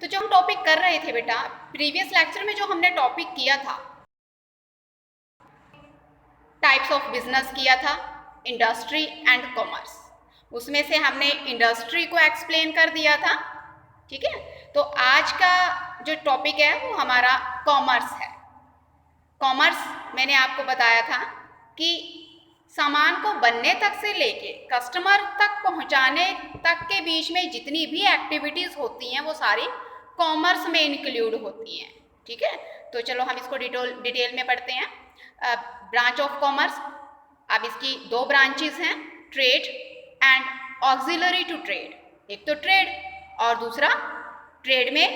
तो जो हम टॉपिक कर रहे थे बेटा, प्रीवियस लेक्चर में जो हमने टॉपिक किया था, टाइप्स ऑफ बिजनेस किया था, इंडस्ट्री एंड कॉमर्स। उसमें से हमने इंडस्ट्री को एक्सप्लेन कर दिया था। ठीक है, तो आज का जो टॉपिक है वो हमारा कॉमर्स है। कॉमर्स मैंने आपको बताया था कि सामान को बनने तक से लेके कस्टमर तक पहुंचाने तक के बीच में जितनी भी एक्टिविटीज़ होती हैं वो सारी कॉमर्स में इंक्लूड होती हैं। ठीक है, तो चलो हम इसको डिटेल में पढ़ते हैं। ब्रांच ऑफ कॉमर्स, अब इसकी दो ब्रांचेस हैं, trade and auxiliary to trade. एक तो ट्रेड और दूसरा ट्रेड में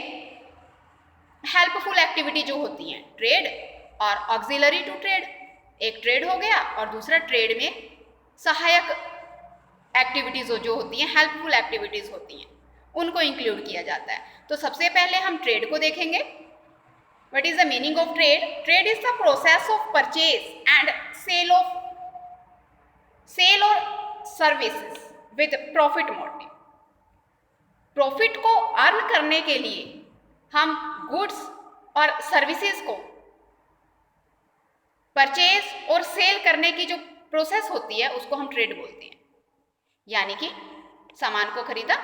हेल्पफुल एक्टिविटी जो होती हैं, ट्रेड और ऑक्सिलरी टू ट्रेड। एक ट्रेड हो गया और दूसरा ट्रेड में सहायक एक्टिविटीज़ जो होती हैं, हेल्पफुल एक्टिविटीज़ होती हैं, उनको इंक्लूड किया जाता है। तो सबसे पहले हम ट्रेड को देखेंगे। What is the meaning of trade? Trade is the process of purchase and sale और services with profit motive. Profit को अर्न करने के लिए हम गुड्स और सर्विसेज को परचेज और सेल करने की जो प्रोसेस होती है उसको हम ट्रेड बोलते हैं। यानी कि सामान को खरीदा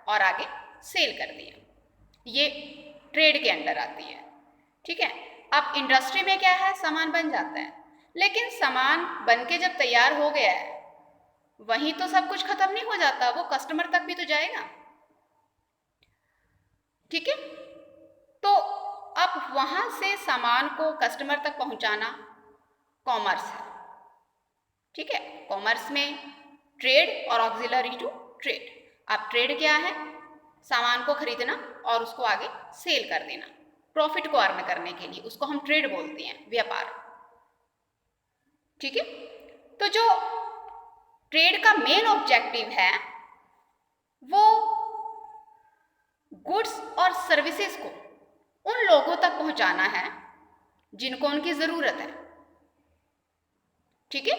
और आगे सेल कर दिया, ये ट्रेड के अंडर आती है। ठीक है, अब इंडस्ट्री में क्या है, सामान बन जाता है, लेकिन सामान बन के जब तैयार हो गया है वहीं तो सब कुछ खत्म नहीं हो जाता, वो कस्टमर तक भी तो जाएगा। ठीक है, तो अब वहां से सामान को कस्टमर तक पहुंचाना कॉमर्स है। ठीक है, कॉमर्स में ट्रेड और ऑक्सिलरी टू ट्रेड। अब ट्रेड क्या है? सामान को खरीदना और उसको आगे सेल कर देना, प्रॉफिट को अर्न करने के लिए, उसको हम ट्रेड बोलते हैं, व्यापार। ठीक है, तो जो ट्रेड का मेन ऑब्जेक्टिव है वो गुड्स और सर्विसेज को उन लोगों तक पहुंचाना है जिनको उनकी जरूरत है। ठीक है,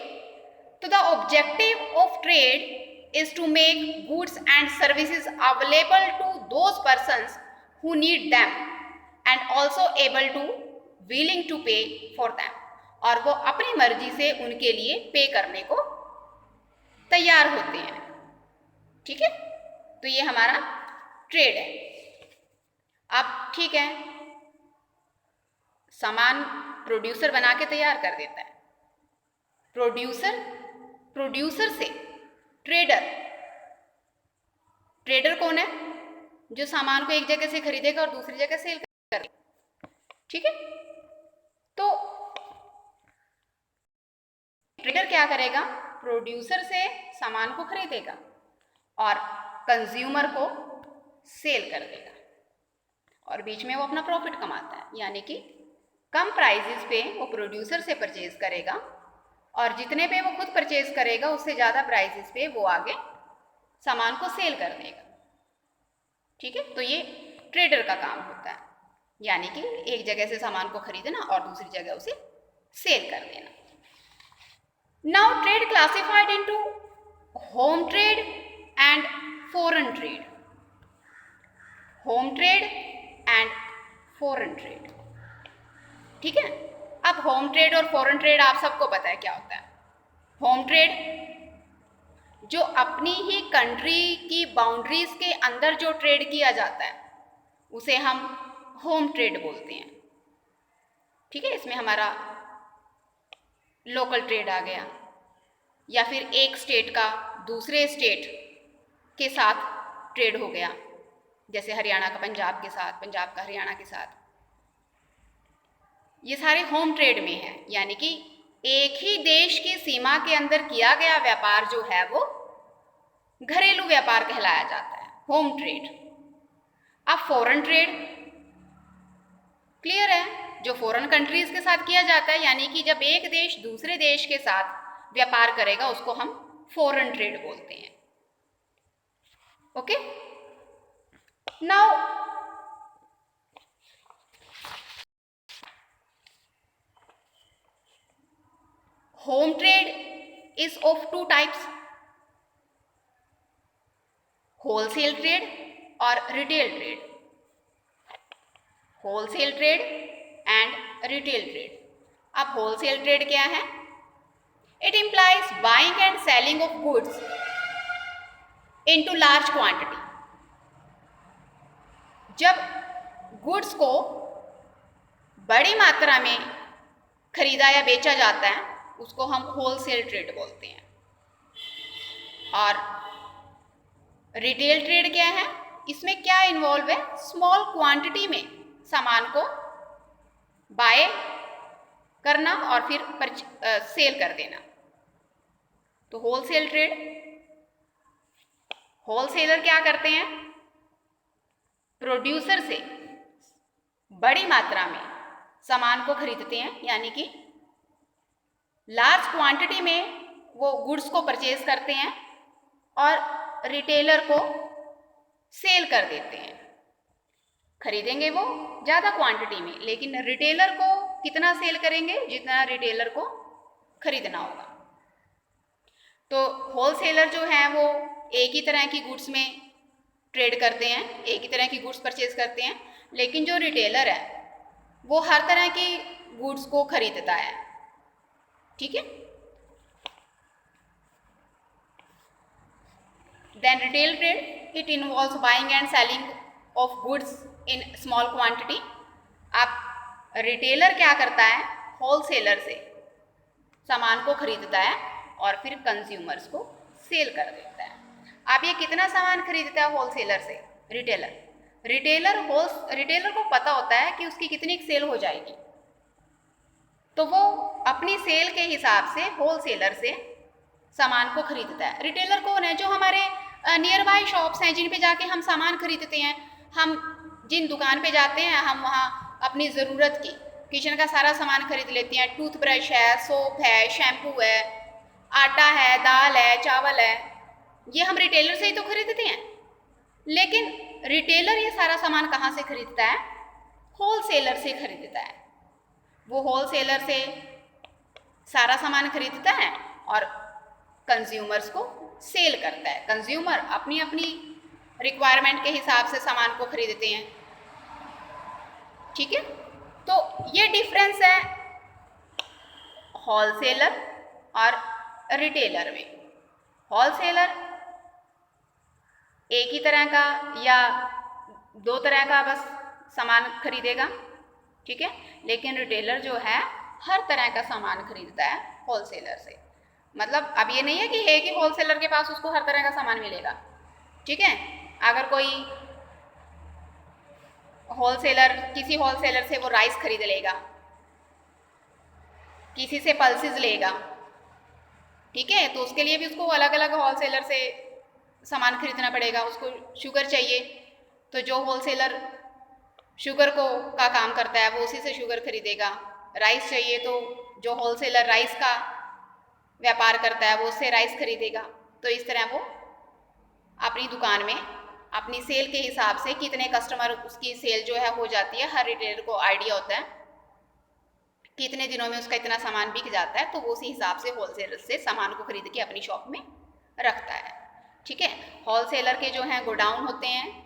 तो the objective of trade is to make goods and services available to those persons who need them and also able to willing to pay for them, और वो अपनी मर्जी से उनके लिए पे करने को तैयार होते हैं। ठीक है, तो ये हमारा ट्रेड है। अब ठीक है, सामान प्रोड्यूसर बना के तैयार कर देता है, प्रोड्यूसर से ट्रेडर कौन है? जो सामान को एक जगह से खरीदेगा और दूसरी जगह सेल करेगा। ठीक है, तो ट्रेडर क्या करेगा? प्रोड्यूसर से सामान को खरीदेगा और कंज्यूमर को सेल कर देगा, और बीच में वो अपना प्रॉफिट कमाता है। यानी कि कम प्राइसेस पे वो प्रोड्यूसर से परचेज करेगा और जितने पे वो खुद परचेज करेगा उससे ज़्यादा प्राइसेस पे वो आगे सामान को सेल कर देगा। ठीक है, तो ये ट्रेडर का काम होता है, यानी कि एक जगह से सामान को खरीदना और दूसरी जगह उसे सेल कर देना। Now trade classified into home trade and foreign trade. Home trade and foreign trade. ठीक है, अब होम ट्रेड और फॉरेन ट्रेड आप सबको पता है क्या होता है। होम ट्रेड जो अपनी ही कंट्री की बाउंड्रीज के अंदर जो ट्रेड किया जाता है उसे हम होम ट्रेड बोलते हैं। ठीक है, इसमें हमारा लोकल ट्रेड आ गया, या फिर एक स्टेट का दूसरे स्टेट के साथ ट्रेड हो गया, जैसे हरियाणा का पंजाब के साथ, पंजाब का हरियाणा के साथ। ये सारे होम ट्रेड में हैं, यानी कि एक ही देश की सीमा के अंदर किया गया व्यापार जो है वो घरेलू व्यापार कहलाया जाता है, होम ट्रेड। अब फॉरेन ट्रेड क्लियर है, जो फॉरेन कंट्रीज के साथ किया जाता है, यानी कि जब एक देश दूसरे देश के साथ व्यापार करेगा उसको हम फॉरेन ट्रेड बोलते हैं। Okay, now home trade is of two types, wholesale trade और retail trade। Wholesale trade and retail trade. अब होलसेल ट्रेड क्या है? It implies buying and selling of goods into large quantity. जब goods को बड़ी मात्रा में खरीदा या बेचा जाता है उसको हम होलसेल ट्रेड बोलते हैं। और रिटेल ट्रेड क्या है? इसमें क्या इन्वॉल्व है? स्मॉल क्वांटिटी में सामान को बाय करना और फिर सेल कर देना। तो होलसेल ट्रेड, होलसेलर क्या करते हैं? प्रोड्यूसर से बड़ी मात्रा में सामान को खरीदते हैं, यानी कि लार्ज क्वांटिटी में वो गुड्स को परचेज करते हैं और रिटेलर को सेल कर देते हैं। खरीदेंगे वो ज़्यादा क्वांटिटी में, लेकिन रिटेलर को कितना सेल करेंगे? जितना रिटेलर को खरीदना होगा। तो होलसेलर जो है वो एक ही तरह की गुड्स में ट्रेड करते हैं, एक ही तरह की गुड्स परचेज करते हैं, लेकिन जो रिटेलर है वो हर तरह की गुड्स को खरीदता है। ठीक है। Then retail trade, it involves buying and selling of goods in small quantity. अब रिटेलर क्या करता है? होलसेलर से सामान को खरीदता है और फिर कंज्यूमर्स को सेल कर देता है। अब ये कितना सामान खरीदता है होलसेलर से? रिटेलर को पता होता है कि उसकी कितनी सेल हो जाएगी, तो वो अपनी सेल के हिसाब से होलसेलर से सामान को खरीदता है। रिटेलर कौन है? जो हमारे नियर बाय शॉप्स हैं जिन पे जाके हम सामान खरीदते हैं। हम जिन दुकान पे जाते हैं हम वहाँ अपनी ज़रूरत की किचन का सारा सामान खरीद लेते हैं। टूथब्रश है, सोप है, शैम्पू है, आटा है, दाल है, चावल है, ये हम रिटेलर से ही तो खरीदते हैं। लेकिन रिटेलर ये सारा सामान कहाँ से खरीदता है? होलसेलर से खरीदता है। वो होलसेलर से सारा सामान खरीदता है और कंज्यूमर्स को सेल करता है। कंज्यूमर अपनी अपनी रिक्वायरमेंट के हिसाब से सामान को खरीदते हैं। ठीक है। तो ये डिफरेंस है होलसेलर और रिटेलर में। होलसेलर एक ही तरह का या दो तरह का बस सामान खरीदेगा, ठीक है, लेकिन रिटेलर जो है हर तरह का सामान खरीदता है होलसेलर से। मतलब अब ये नहीं है कि एक ही होलसेलर के पास उसको हर तरह का सामान मिलेगा, ठीक है। अगर कोई होलसेलर किसी होलसेलर से वो राइस खरीद लेगा, किसी से पल्सेस लेगा, ठीक है, तो उसके लिए भी उसको अलग अलग होलसेलर से सामान खरीदना पड़ेगा। उसको शुगर चाहिए तो जो होलसेलर शुगर का काम करता है वो उसी से शुगर खरीदेगा। राइस चाहिए तो जो होलसेलर राइस का व्यापार करता है वो उससे राइस खरीदेगा। तो इस तरह वो अपनी दुकान में अपनी सेल के हिसाब से कितने कस्टमर उसकी सेल जो है हो जाती है, हर रिटेलर को आइडिया होता है कितने दिनों में उसका इतना सामान बिक जाता है, तो वो उसी हिसाब से होलसेलर से सामान को खरीद के अपनी शॉप में रखता है। ठीक है। होलसेलर के जो हैं गोडाउन होते हैं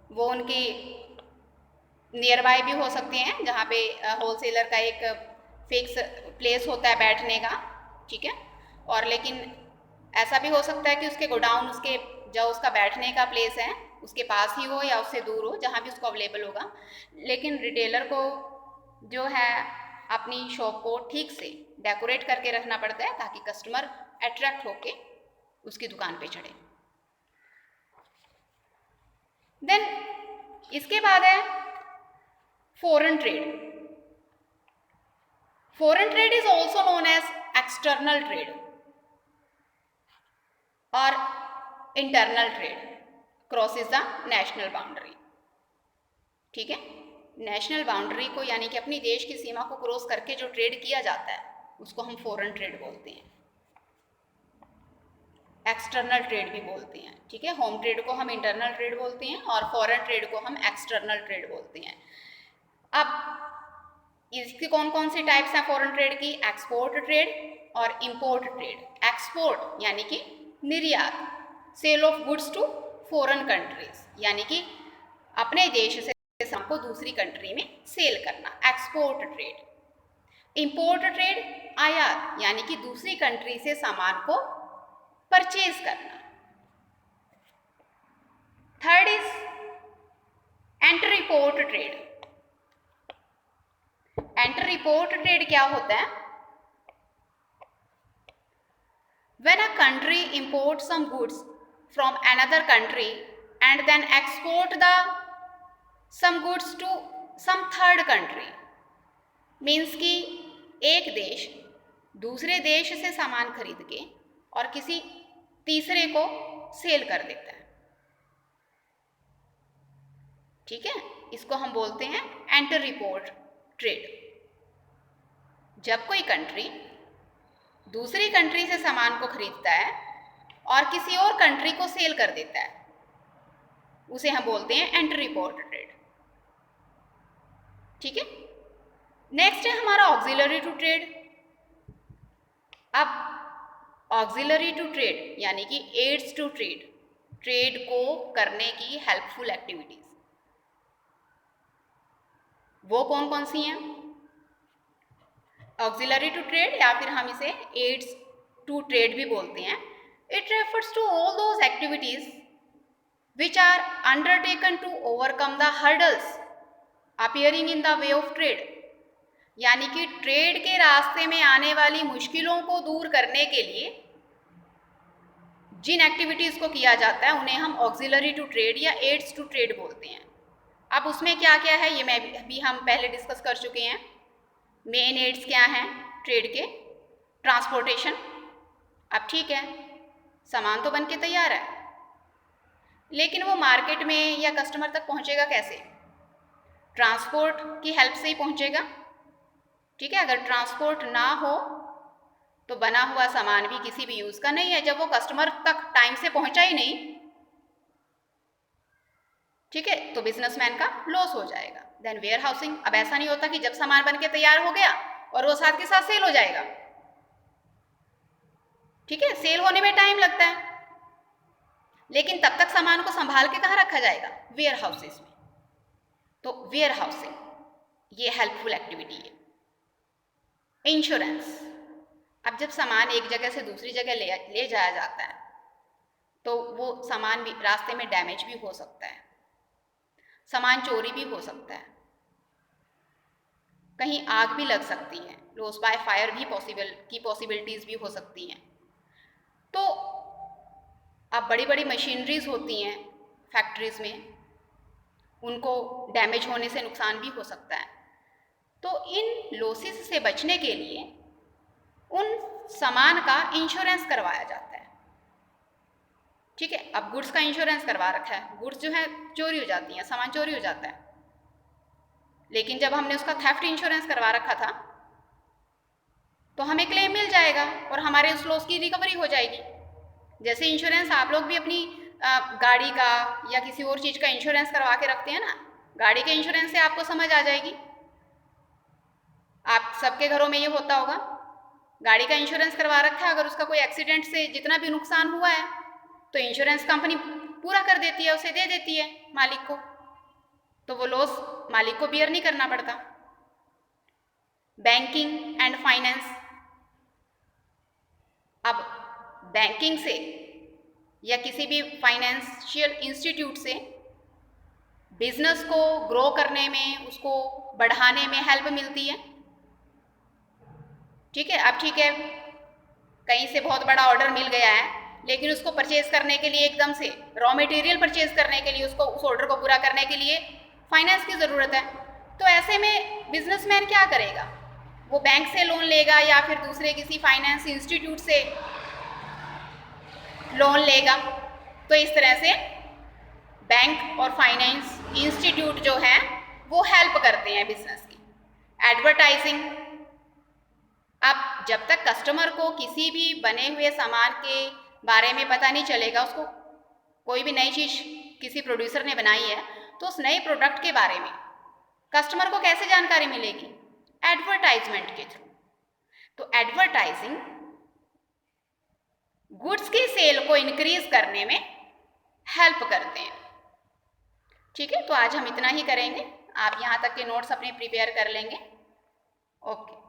वो उनकी नियर बाय भी हो सकते हैं, जहाँ पे होलसेलर का एक फिक्स प्लेस होता है बैठने का, ठीक है। और लेकिन ऐसा भी हो सकता है कि उसके गोडाउन उसके जो उसका बैठने का प्लेस है उसके पास ही हो या उससे दूर हो, जहाँ भी उसको अवेलेबल होगा। लेकिन रिटेलर को जो है अपनी शॉप को ठीक से डेकोरेट करके रखना पड़ता है ताकि कस्टमर अट्रैक्ट होके उसकी दुकान पे चढ़े। देन इसके बाद है foreign trade. Foreign trade is also known as external trade और internal trade crosses the national boundary. ठीक है। नेशनल बाउंड्री को यानी कि अपनी देश की सीमा को क्रॉस करके जो ट्रेड किया जाता है उसको हम फॉरेन ट्रेड बोलते हैं, एक्सटर्नल ट्रेड भी बोलते हैं। ठीक है। होम ट्रेड को हम इंटरनल ट्रेड बोलते हैं और फॉरेन ट्रेड को हम एक्सटर्नल ट्रेड बोलते हैं। अब इसकी कौन कौन सी टाइप्स हैं फॉरेन ट्रेड की? एक्सपोर्ट ट्रेड और इंपोर्ट ट्रेड। एक्सपोर्ट यानी कि निर्यात, sale of goods to foreign countries, यानी कि अपने देश से सामान को दूसरी कंट्री में सेल करना, एक्सपोर्ट ट्रेड। इंपोर्ट ट्रेड, आयात, यानी कि दूसरी कंट्री से सामान को परचेज करना। Third is enter report trade. Enter report trade क्या होता है? When a country imports some goods from another country and then export some goods to some third country, means कि एक देश दूसरे देश से सामान खरीद के और किसी तीसरे को सेल कर देता है, ठीक है, इसको हम बोलते हैं एंटर रिपोर्ट ट्रेड। जब कोई कंट्री दूसरी कंट्री से सामान को खरीदता है और किसी और कंट्री को सेल कर देता है, उसे हम बोलते हैं एंटर रिपोर्ट ट्रेड, ठीक है। नेक्स्ट है हमारा ऑक्सिलरी टू ट्रेड। अब ऑक्सिलरी टू ट्रेड यानी कि एड्स टू ट्रेड, ट्रेड को करने की हेल्पफुल एक्टिविटीज, वो कौन कौन सी हैं? ऑक्सिलरी टू ट्रेड या फिर हम इसे एड्स टू ट्रेड भी बोलते हैं। It refers to all those activities which are undertaken to overcome the hurdles appearing in the way of trade, यानी कि ट्रेड के रास्ते में आने वाली मुश्किलों को दूर करने के लिए जिन एक्टिविटीज़ को किया जाता है उन्हें हम ऑक्सिलरी टू ट्रेड या एड्स टू ट्रेड बोलते हैं। अब उसमें क्या क्या है ये भी हम पहले डिस्कस कर चुके हैं। मेन एड्स क्या हैं ट्रेड के? ट्रांसपोर्टेशन। अब ठीक है, सामान तो बन के तैयार है, लेकिन वो मार्केट में या कस्टमर तक पहुंचेगा कैसे? ट्रांसपोर्ट की हेल्प से ही पहुंचेगा, ठीक है। अगर ट्रांसपोर्ट ना हो तो बना हुआ सामान भी किसी भी यूज़ का नहीं है, जब वो कस्टमर तक टाइम से पहुंचा ही नहीं, ठीक है, तो बिजनेसमैन का लॉस हो जाएगा। Then warehousing. अब ऐसा नहीं होता कि जब सामान बन के तैयार हो गया और वो साथ के साथ सेल हो जाएगा, ठीक है, सेल होने में टाइम लगता है, लेकिन तब तक सामान को संभाल के कहाँ रखा जाएगा? वेयर हाउसेस में। तो वेयर हाउसिंग ये हेल्पफुल एक्टिविटी है। इंश्योरेंस। अब जब सामान एक जगह से दूसरी जगह ले जाया जाता है तो वो सामान भी रास्ते में डैमेज भी हो सकता है, सामान चोरी भी हो सकता है, कहीं आग भी लग सकती है, लॉस बाय फायर भी पॉसिबिलिटीज़ भी हो सकती हैं। तो अब बड़ी बड़ी मशीनरीज होती हैं फैक्ट्रीज में, उनको डैमेज होने से नुकसान भी हो सकता है। तो इन लॉसेस से बचने के लिए उन सामान का इंश्योरेंस करवाया जाता है, ठीक है। अब गुड्स का इंश्योरेंस करवा रखा है, गुड्स जो है चोरी हो जाती हैं, सामान चोरी हो जाता है, लेकिन जब हमने उसका थेफ्ट इंश्योरेंस करवा रखा था तो हमें क्लेम मिल जाएगा और हमारे उस लॉस की रिकवरी हो जाएगी। जैसे इंश्योरेंस आप लोग भी अपनी गाड़ी का या किसी और चीज़ का इंश्योरेंस करवा के रखते हैं ना, गाड़ी के इंश्योरेंस से आपको समझ आ जाएगी, आप सबके घरों में ये होता होगा, गाड़ी का इंश्योरेंस करवा रखा है, अगर उसका कोई एक्सीडेंट से जितना भी नुकसान हुआ है तो इंश्योरेंस कंपनी पूरा कर देती है, उसे दे देती है मालिक को, तो वो लॉस मालिक को बियर नहीं करना पड़ता। Banking and finance. अब बैंकिंग से या किसी भी फाइनेंशियल इंस्टीट्यूट से बिजनेस को ग्रो करने में, उसको बढ़ाने में हेल्प मिलती है, ठीक है। अब ठीक है, कहीं से बहुत बड़ा ऑर्डर मिल गया है, लेकिन उसको परचेज करने के लिए एकदम से रॉ मटेरियल परचेज करने के लिए, उसको उस ऑर्डर को पूरा करने के लिए फाइनेंस की ज़रूरत है। तो ऐसे में बिजनेसमैन क्या करेगा? वो बैंक से लोन लेगा या फिर दूसरे किसी फाइनेंस इंस्टीट्यूट से लोन लेगा। तो इस तरह से बैंक और फाइनेंस इंस्टीट्यूट जो है वो हेल्प करते हैं बिजनेस की। एडवर्टाइजिंग। अब जब तक कस्टमर को किसी भी बने हुए सामान के बारे में पता नहीं चलेगा, उसको कोई भी नई चीज़ किसी प्रोड्यूसर ने बनाई है तो उस नए प्रोडक्ट के बारे में कस्टमर को कैसे जानकारी मिलेगी? एडवर्टाइजमेंट के थ्रू। तो एडवर्टाइजिंग गुड्स की सेल को इंक्रीज करने में हेल्प करते हैं। ठीक है, तो आज हम इतना ही करेंगे। आप यहाँ तक के नोट्स अपने प्रिपेयर कर लेंगे। ओके।